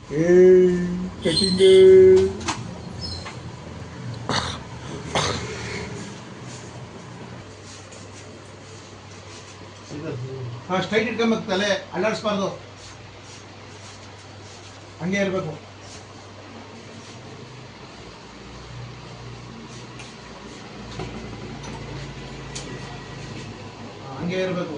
Cutting straight ಇಟ್ಕೊಂಬೇಕು, ತಲೆ ಅಲ್ಲಾಡಿಸ್ಬಾರ್ದು, ಹಂಗೆ ಇರಬೇಕು. ಹಂಗೆ ಇರಬೇಕು.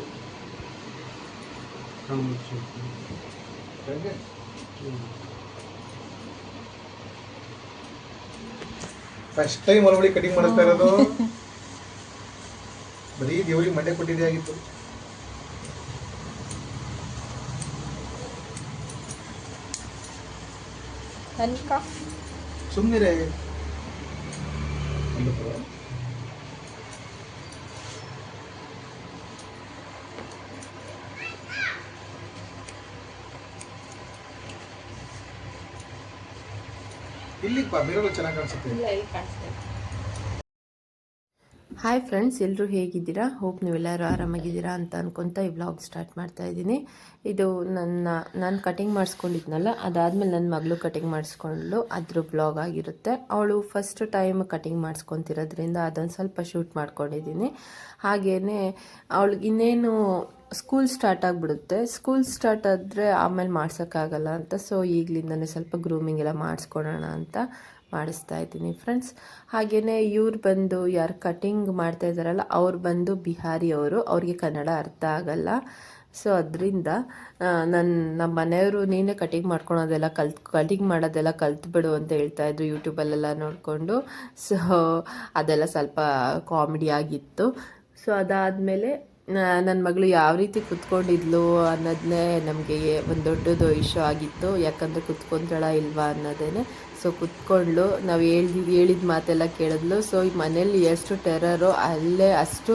ಫಸ್ಟ್ ಟೈಮ್ ಒಳಗಡೆ ಕಟಿಂಗ್ ಮಾಡಿಸ್ತಾ ಇರೋದು. ಬರೀ ದೇವ್ರಿಗೆ ಮಂಡೆ ಕೊಟ್ಟಿದ್ದೇ ಆಗಿತ್ತು. ಸುಮ್ಮನಿರೇ. ಇಲ್ಲಿ ಬೇರೆ ಚೆನ್ನಾಗಿ ಕಾಣಿಸುತ್ತೆ. ಹಾಯ್ ಫ್ರೆಂಡ್ಸ್, ಎಲ್ಲರೂ ಹೇಗಿದ್ದೀರಾ? ಹೋಪ್ ನೀವೆಲ್ಲರೂ ಆರಾಮಾಗಿದ್ದೀರಾ ಅಂತ ಅನ್ಕೊತಾ ಈ ವ್ಲಾಗ್ ಸ್ಟಾರ್ಟ್ ಮಾಡ್ತಾ ಇದ್ದೀನಿ. ಇದು ನಾನು ಕಟಿಂಗ್ ಮಾಡಿಸ್ಕೊಂಡಿದ್ನಲ್ಲ, ಅದಾದಮೇಲೆ ನನ್ನ ಮಗಳು ಕಟಿಂಗ್ ಮಾಡಿಸ್ಕೊಂಡು ಅದ್ರ ಬ್ಲಾಗ್ ಆಗಿರುತ್ತೆ. ಅವಳು ಫಸ್ಟ್ ಟೈಮ್ ಕಟಿಂಗ್ ಮಾಡಿಸ್ಕೊತಿರೋದ್ರಿಂದ ಅದನ್ನು ಸ್ವಲ್ಪ ಶೂಟ್ ಮಾಡ್ಕೊಂಡಿದ್ದೀನಿ. ಹಾಗೆಯೇ ಅವಳಿಗೆ ಇನ್ನೇನು ಸ್ಕೂಲ್ ಸ್ಟಾರ್ಟ್ ಆಗಿಬಿಡುತ್ತೆ. ಸ್ಕೂಲ್ ಸ್ಟಾರ್ಟ್ ಆದರೆ ಆಮೇಲೆ ಮಾಡ್ಸೋಕ್ಕಾಗಲ್ಲ ಅಂತ, ಸೊ ಈಗಲಿಂದನೇ ಸ್ವಲ್ಪ ಗ್ರೂಮಿಂಗ್ ಎಲ್ಲ ಮಾಡಿಸ್ಕೊಳೋಣ ಅಂತ ಮಾಡಿಸ್ತಾ ಇದ್ದೀನಿ ಫ್ರೆಂಡ್ಸ್. ಹಾಗೆಯೇ ಇವ್ರು ಬಂದು ಯಾರು ಕಟಿಂಗ್ ಮಾಡ್ತಾ ಇದ್ದಾರಲ್ಲ, ಅವ್ರು ಬಂದು ಬಿಹಾರಿ ಅವರು, ಅವ್ರಿಗೆ ಕನ್ನಡ ಅರ್ಥ ಆಗಲ್ಲ. ಸೊ ಅದರಿಂದ ನಮ್ಮ ಮನೆಯವರು ನೀನೇ ಕಟಿಂಗ್ ಮಾಡ್ಕೊಳೋದೆಲ್ಲ ಕಟಿಂಗ್ ಮಾಡೋದೆಲ್ಲ ಕಲ್ತ್ಬಿಡು ಅಂತ ಹೇಳ್ತಾಯಿದ್ರು ಯೂಟ್ಯೂಬಲ್ಲೆಲ್ಲ ನೋಡಿಕೊಂಡು. ಸೊ ಅದೆಲ್ಲ ಸ್ವಲ್ಪ ಕಾಮಿಡಿ ಆಗಿತ್ತು. ಸೊ ಅದಾದಮೇಲೆ ನನ್ನ ಮಗಳು ಯಾವ ರೀತಿ ಕುತ್ಕೊಂಡಿದ್ಲು ಅನ್ನೋದನ್ನೇ ನಮಗೆ ಒಂದು ದೊಡ್ಡದು ಇಶ್ಯೂ ಆಗಿತ್ತು. ಯಾಕಂದರೆ ಕುತ್ಕೊಂತಾಳ ಇಲ್ವಾ ಅನ್ನೋದೇ. ಸೊ ಕುತ್ಕೊಂಡ್ಲು, ನಾವು ಹೇಳಿದ ಮಾತೆಲ್ಲ ಕೇಳಿದ್ಲು. ಸೊ ಈ ಮನೇಲಿ ಎಷ್ಟು ಟೆರರು, ಅಲ್ಲೇ ಅಷ್ಟು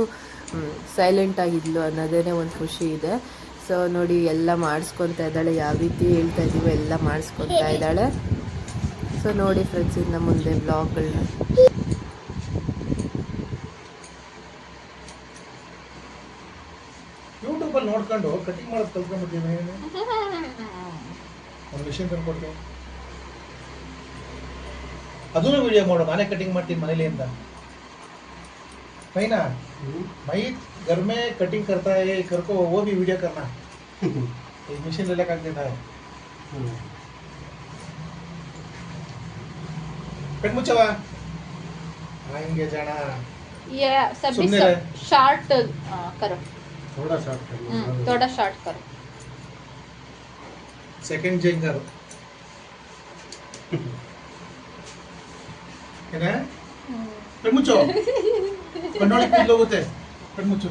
ಸೈಲೆಂಟಾಗಿದ್ಲು ಅನ್ನೋದೇ ಒಂದು ಖುಷಿ ಇದೆ. ಸೊ ನೋಡಿ, ಎಲ್ಲ ಮಾಡಿಸ್ಕೊತಾ ಇದ್ದಾಳೆ, ಯಾವ ರೀತಿ ಹೇಳ್ತಾ ಇದ್ದೀವೋ ಎಲ್ಲ ಮಾಡಿಸ್ಕೊತಾ ಇದ್ದಾಳೆ. ಸೊ ನೋಡಿ ಫ್ರೆಂಡ್ಸ್, ಇನ್ನು ಮುಂದೆ ಬ್ಲಾಗ್ಗಳನ್ನ ಯೂಟ್ಯೂಬಲ್ಲಿ ನೋಡ್ಕೊಂಡು ಕಟಿಂಗ್ ಮಾಡೋದು ಕಲ್ತ್ಕೊಂಡ್ಬಿಟ್ಟಿದ್ದೀನಿ. ಒಂದು ಮಿಷಿನ್ ತಂದ್ಕೊಡ್ತೀನಿ, ಅದನ್ನು ವಿಡಿಯೋ ಮಾಡೋ. ನಾನೇ ಕಟಿಂಗ್ ಮಾಡ್ತೀನಿ ಮನೇಲಿ ಅಂತ. ಮೈನಾ ಮೈ घर में कटिंग करता है, कर को वो भी वीडियो करना. ये मशीन ले लेकर देता है. पेट मुचवा आएंगे जाना. ये सभी शॉर्ट करो, थोड़ा शॉर्ट करो, थोड़ा शॉर्ट करो. सेकंड चेंज करो. ಏನ ಕಣ್ಮುಚ್ಚು, ಕಣ್ಣೊಳಗೆ ಕೂದಲು ಹೋಗುತ್ತೆ. ಕಣ್ಮುಚ್ಚು.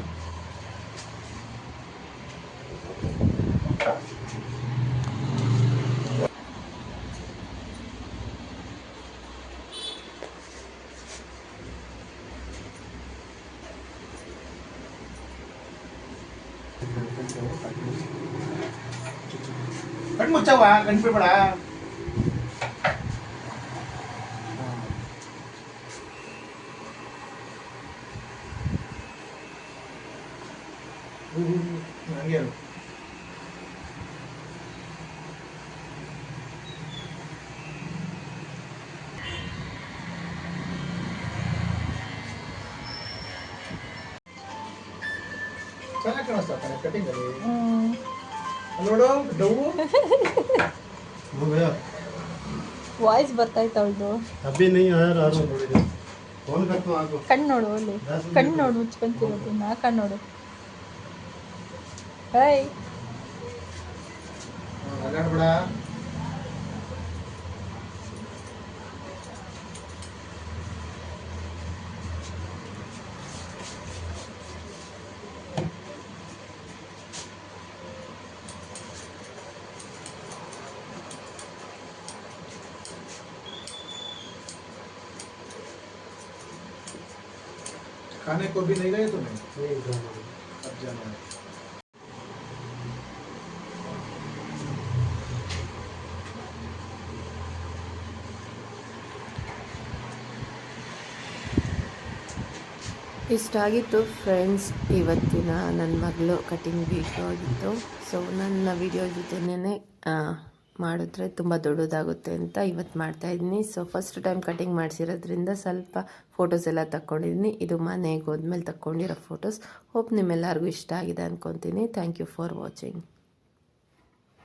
ಕಣ್ಮುಚ್ಚವ, ಕಣ್ಬಿಡ್ಬೇಡ. ಹಂಗೆ ಚೆನ್ನಾಗಿ ಕಾಣಿಸ್ತಾ ಕಟಿಂಗ್ ಅಲ್ಲಿ. ನೋಡು ಡೌ ವಾಯ್ಸ್ ಬರ್ತಾ ಇತ್ತು ಅವಳದು. ಅಭಿ नहीं आया यार, फोन करता हूं आपको. ಕಣ್ಣು ನೋಡು, ಅಲ್ಲಿ ಕಣ್ಣು ನೋಡು, ಮುಚ್ಕೊಂತಿರೋದು. ಕಣ್ಣು ನೋಡು. ಹಾಯ್ ಅಲ್ಲಾಡ್ಬೇಡ. खाने को भी नहीं गए तुम्हें? नहीं जाना, अब जाना है. ಇಷ್ಟಾಗಿತ್ತು ಫ್ರೆಂಡ್ಸ್ ಇವತ್ತಿನ ನನ್ನ ಮಗಳು ಕಟಿಂಗ್ ವಿಡಿಯೋ ಆಗಿತ್ತು. ಸೊ ನನ್ನ ವಿಡಿಯೋ ಜೊತೆನೇ ಮಾಡಿದ್ರೆ ತುಂಬ ದೊಡ್ಡದಾಗುತ್ತೆ ಅಂತ ಇವತ್ತು ಮಾಡ್ತಾಯಿದ್ದೀನಿ. ಸೊ ಫಸ್ಟ್ ಟೈಮ್ ಕಟಿಂಗ್ ಮಾಡಿಸಿರೋದ್ರಿಂದ ಸ್ವಲ್ಪ ಫೋಟೋಸ್ ಎಲ್ಲ ತಕ್ಕೊಂಡಿದ್ದೀನಿ. ಇದು ಮನೆಗೆ ಹೋದ್ಮೇಲೆ ತಕ್ಕೊಂಡಿರೋ ಫೋಟೋಸ್. ಹೋಪ್ ನಿಮ್ಮೆಲ್ಲರಿಗೂ ಇಷ್ಟ ಆಗಿದೆ ಅಂದ್ಕೊತೀನಿ. Thank you for watching.